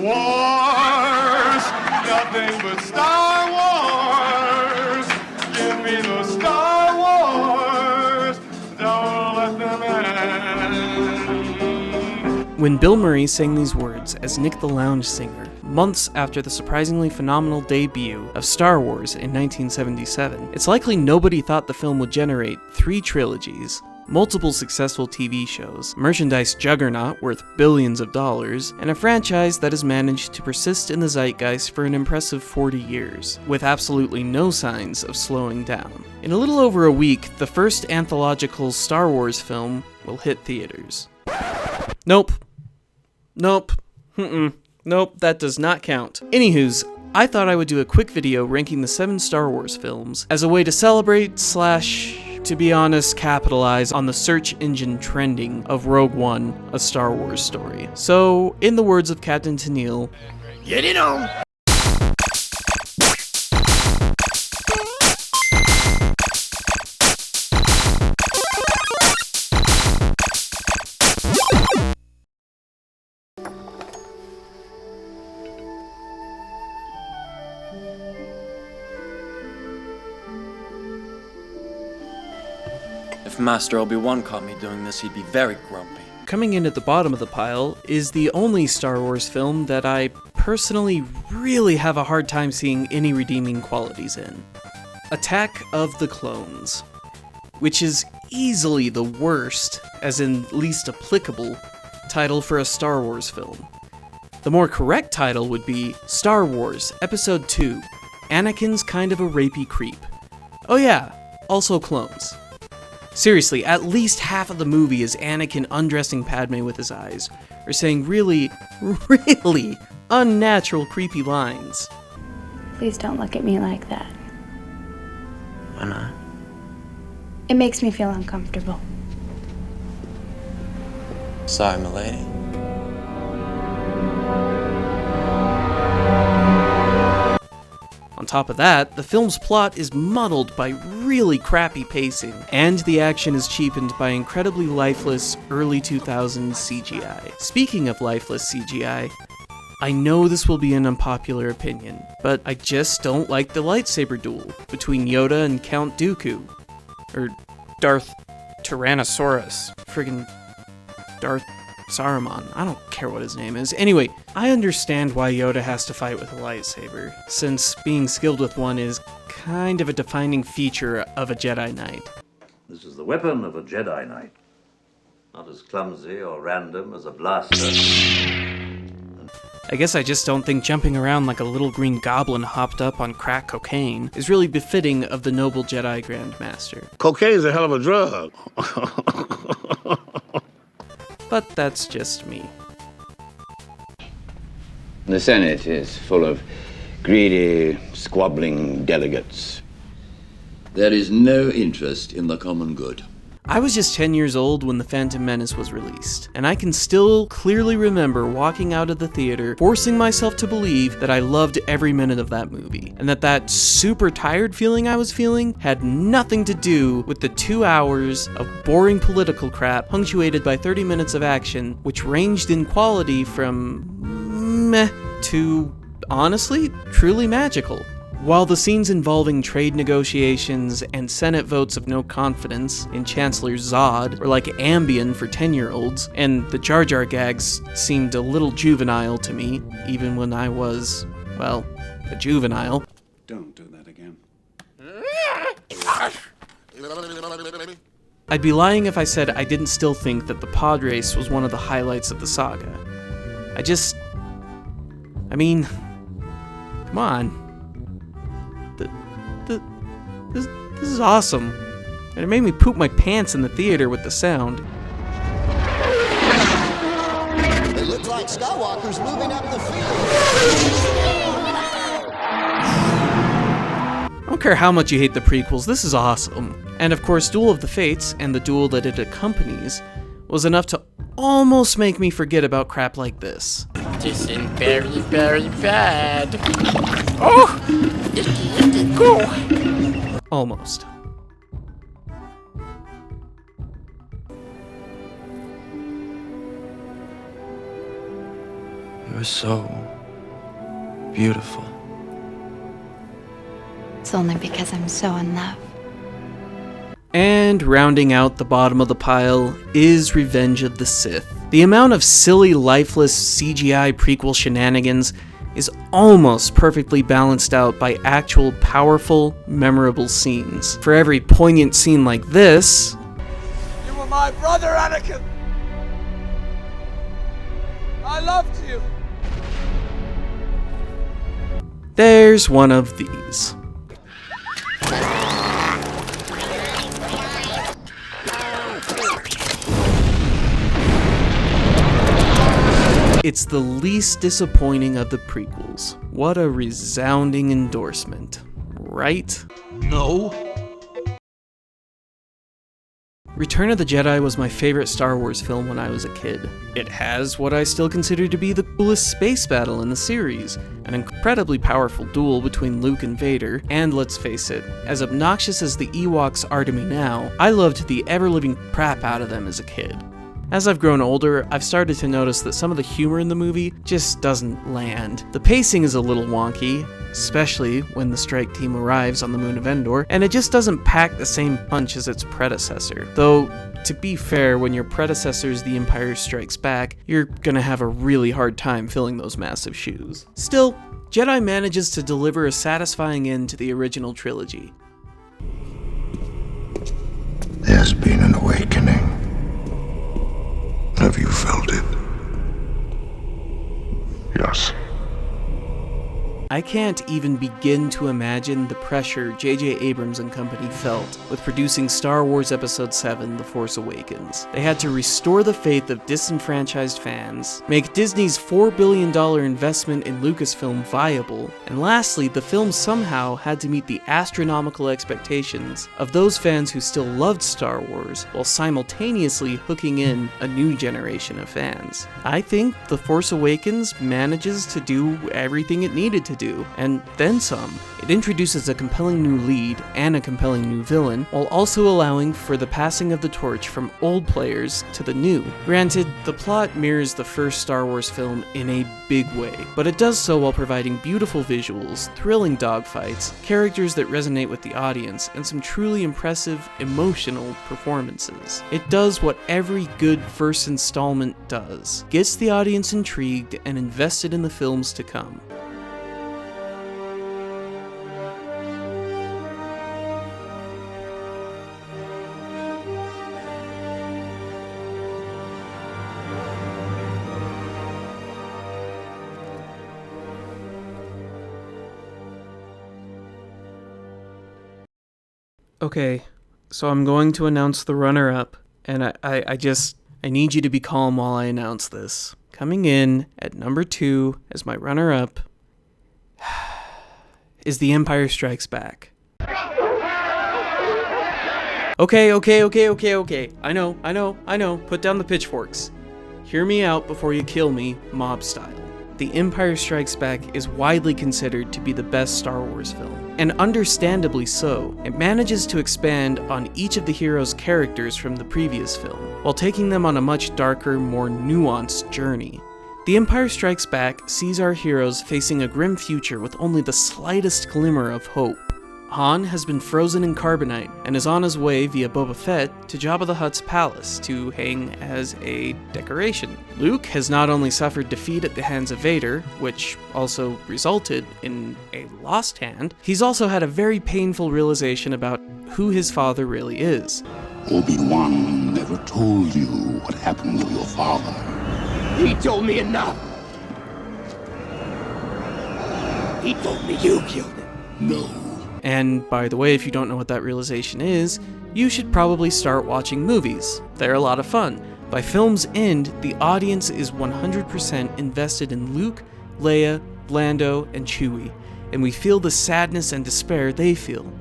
Wars, nothing but Star Wars. Give me the Star Wars. Don't let them end. When Bill Murray sang these words as Nick the Lounge Singer, months after the surprisingly phenomenal debut of Star Wars in 1977, it's likely nobody thought the film would generate 3 trilogies, multiple successful TV shows, merchandise juggernaut worth billions of dollars, and a franchise that has managed to persist in the zeitgeist for an impressive 40 years, with absolutely no signs of slowing down. In a little over a week, the first anthological Star Wars film will hit theaters. Nope, that does not count. Anywho's, I thought I would do a quick video ranking the 7 Star Wars films as a way to celebrate / to be honest, capitalize on the search engine trending of Rogue One, a Star Wars story. So, in the words of Captain Tennille, get it on! If Master Obi-Wan caught me doing this, he'd be very grumpy. Coming in at the bottom of the pile is the only Star Wars film that I personally really have a hard time seeing any redeeming qualities in. Attack of the Clones, which is easily the worst, as in least applicable, title for a Star Wars film. The more correct title would be Star Wars Episode 2, Anakin's Kind of a Rapey Creep. Oh yeah, also clones. Seriously, at least half of the movie is Anakin undressing Padme with his eyes, or saying really unnatural creepy lines. Please don't look at me like that. Why not? It makes me feel uncomfortable. Sorry, milady. On top of that, the film's plot is muddled by really crappy pacing, and the action is cheapened by incredibly lifeless early 2000s CGI. Speaking of lifeless CGI, I know this will be an unpopular opinion, but I just don't like the lightsaber duel between Yoda and Count Dooku. Or Darth Tyrannosaurus. Friggin' Darth Saruman. I don't care what his name is. Anyway, I understand why Yoda has to fight with a lightsaber, since being skilled with one is kind of a defining feature of a Jedi Knight. This is the weapon of a Jedi Knight. Not as clumsy or random as a blaster. I guess I just don't think jumping around like a little green goblin hopped up on crack cocaine is really befitting of the noble Jedi Grandmaster. Cocaine's a hell of a drug. But that's just me. The Senate is full of greedy, squabbling delegates. There is no interest in the common good. I was just 10 years old when The Phantom Menace was released, and I can still clearly remember walking out of the theater, forcing myself to believe that I loved every minute of that movie, and that super tired feeling I was feeling had nothing to do with the 2 hours of boring political crap punctuated by 30 minutes of action, which ranged in quality from meh to, honestly, truly magical. While the scenes involving trade negotiations and Senate votes of no confidence in Chancellor Zod were like Ambien for 10-year-olds, and the Jar Jar gags seemed a little juvenile to me, even when I was, well, a juvenile. Don't do that again. I'd be lying if I said I didn't still think that the pod race was one of the highlights of the saga. I mean, come on. This is awesome, and it made me poop my pants in the theater with the sound. It looks like Skywalker's moving up the field. I don't care how much you hate the prequels, this is awesome. And of course, Duel of the Fates and the duel that it accompanies was enough to almost make me forget about crap like this. This is very, very bad. Oh! Icky, go! Almost. You're so beautiful. It's only because I'm so in love. And rounding out the bottom of the pile is Revenge of the Sith. The amount of silly, lifeless CGI prequel shenanigans is almost perfectly balanced out by actual powerful, memorable scenes. For every poignant scene like this, You were my brother, Anakin! I loved you! there's one of these. It's the least disappointing of the prequels. What a resounding endorsement, right? No. Return of the Jedi was my favorite Star Wars film when I was a kid. It has what I still consider to be the coolest space battle in the series, an incredibly powerful duel between Luke and Vader, and let's face it, as obnoxious as the Ewoks are to me now, I loved the ever-living crap out of them as a kid. As I've grown older, I've started to notice that some of the humor in the movie just doesn't land. The pacing is a little wonky, especially when the strike team arrives on the moon of Endor, and it just doesn't pack the same punch as its predecessor. Though, to be fair, when your predecessor's The Empire Strikes Back, you're gonna have a really hard time filling those massive shoes. Still, Jedi manages to deliver a satisfying end to the original trilogy. There's been an awakening. Have you felt it? Yes. I can't even begin to imagine the pressure J.J. Abrams and company felt with producing Star Wars Episode 7, The Force Awakens. They had to restore the faith of disenfranchised fans, make Disney's $4 billion investment in Lucasfilm viable, and lastly, the film somehow had to meet the astronomical expectations of those fans who still loved Star Wars, while simultaneously hooking in a new generation of fans. I think The Force Awakens manages to do everything it needed to do, and then some. It introduces a compelling new lead and a compelling new villain, while also allowing for the passing of the torch from old players to the new. Granted, the plot mirrors the first Star Wars film in a big way, but it does so while providing beautiful visuals, thrilling dogfights, characters that resonate with the audience, and some truly impressive, emotional performances. It does what every good first installment does, gets the audience intrigued and invested in the films to come. Okay, so I'm going to announce the runner-up, and I need you to be calm while I announce this. Coming in at number 2 as my runner-up is The Empire Strikes Back. Okay. I know. Put down the pitchforks. Hear me out before you kill me, mob style. The Empire Strikes Back is widely considered to be the best Star Wars film, and understandably so. It manages to expand on each of the heroes' characters from the previous film, while taking them on a much darker, more nuanced journey. The Empire Strikes Back sees our heroes facing a grim future with only the slightest glimmer of hope. Han has been frozen in carbonite and is on his way via Boba Fett to Jabba the Hutt's palace to hang as a decoration. Luke has not only suffered defeat at the hands of Vader, which also resulted in a lost hand, he's also had a very painful realization about who his father really is. Obi-Wan never told you what happened to your father. He told me enough. He told me you killed him. No. And by the way, if you don't know what that realization is, you should probably start watching movies. They're a lot of fun. By film's end, the audience is 100% invested in Luke, Leia, Lando, and Chewie, and we feel the sadness and despair they feel,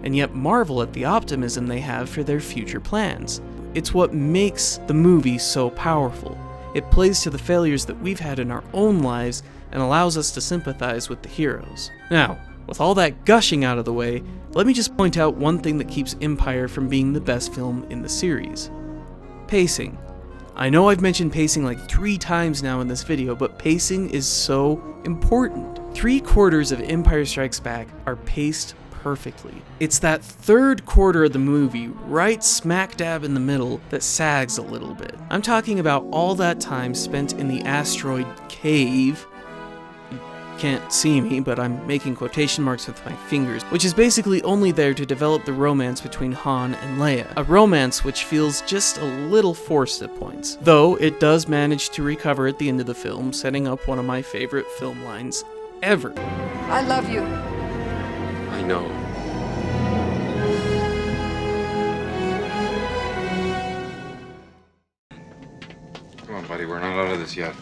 and yet marvel at the optimism they have for their future plans. It's what makes the movie so powerful. It plays to the failures that we've had in our own lives and allows us to sympathize with the heroes. Now, with all that gushing out of the way, let me just point out one thing that keeps Empire from being the best film in the series. Pacing. I know I've mentioned pacing like 3 times now in this video, but pacing is so important. 3/4 of Empire Strikes Back are paced perfectly. It's that third quarter of the movie, right smack dab in the middle, that sags a little bit. I'm talking about all that time spent in the asteroid cave. You can't see me, but I'm making quotation marks with my fingers, which is basically only there to develop the romance between Han and Leia. A romance which feels just a little forced at points, though it does manage to recover at the end of the film, setting up one of my favorite film lines ever. I love you. I know. Come on, buddy, we're not out of this yet.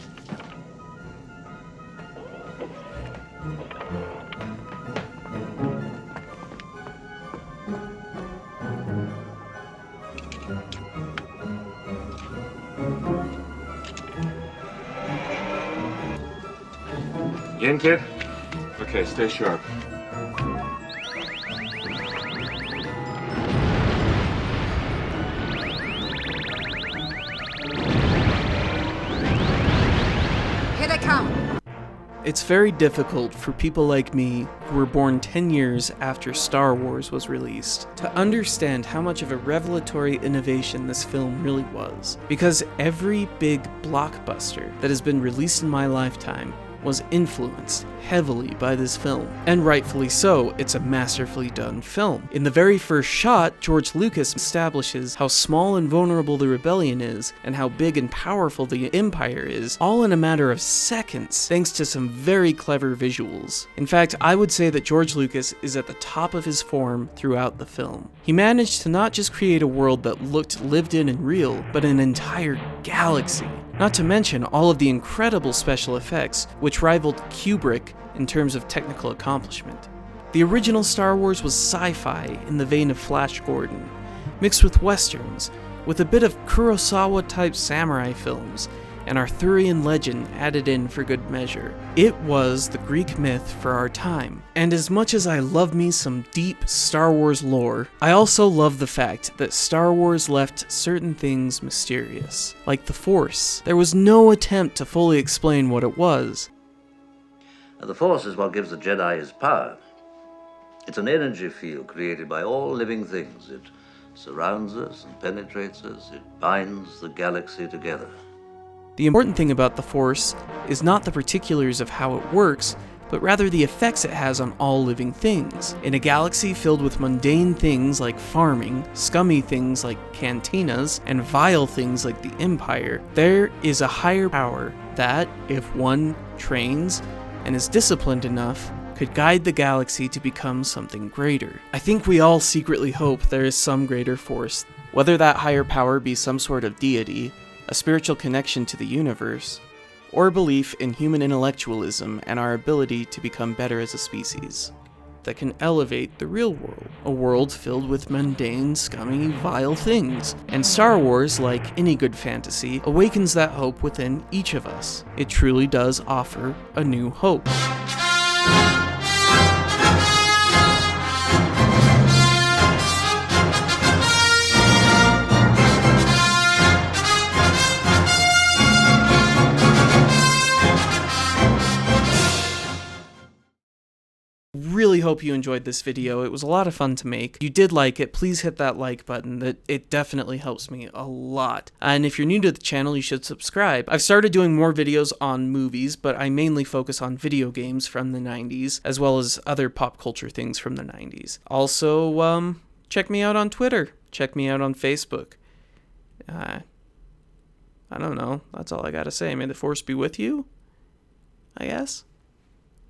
You in, kid? Okay, stay sharp. Here they come. It's very difficult for people like me, who were born 10 years after Star Wars was released, to understand how much of a revelatory innovation this film really was. Because every big blockbuster that has been released in my lifetime was influenced heavily by this film. And rightfully so, it's a masterfully done film. In the very first shot, George Lucas establishes how small and vulnerable the rebellion is, and how big and powerful the Empire is, all in a matter of seconds, thanks to some very clever visuals. In fact, I would say that George Lucas is at the top of his form throughout the film. He managed to not just create a world that looked lived in and real, but an entire galaxy. Not to mention all of the incredible special effects, which rivaled Kubrick in terms of technical accomplishment. The original Star Wars was sci-fi in the vein of Flash Gordon, mixed with westerns, with a bit of Kurosawa-type samurai films, and Arthurian legend added in for good measure. It was the Greek myth for our time. And as much as I love me some deep Star Wars lore, I also love the fact that Star Wars left certain things mysterious, like the Force. There was no attempt to fully explain what it was. The Force is what gives the Jedi his power. It's an energy field created by all living things. It surrounds us and penetrates us. It binds the galaxy together. The important thing about the Force is not the particulars of how it works, but rather the effects it has on all living things. In a galaxy filled with mundane things like farming, scummy things like cantinas, and vile things like the Empire, there is a higher power that, if one trains and is disciplined enough, could guide the galaxy to become something greater. I think we all secretly hope there is some greater force, whether that higher power be some sort of deity, a spiritual connection to the universe, or belief in human intellectualism and our ability to become better as a species, that can elevate the real world, a world filled with mundane, scummy, vile things. And Star Wars, like any good fantasy, awakens that hope within each of us. It truly does offer a new hope. Really hope you enjoyed this video. It was a lot of fun to make. If you did like it, please hit that like button. It definitely helps me a lot. And if you're new to the channel, you should subscribe. I've started doing more videos on movies, but I mainly focus on video games from the 90s, as well as other pop culture things from the 90s. Also, check me out on Twitter. Check me out on Facebook. I don't know. That's all I gotta say. May the Force be with you, I guess.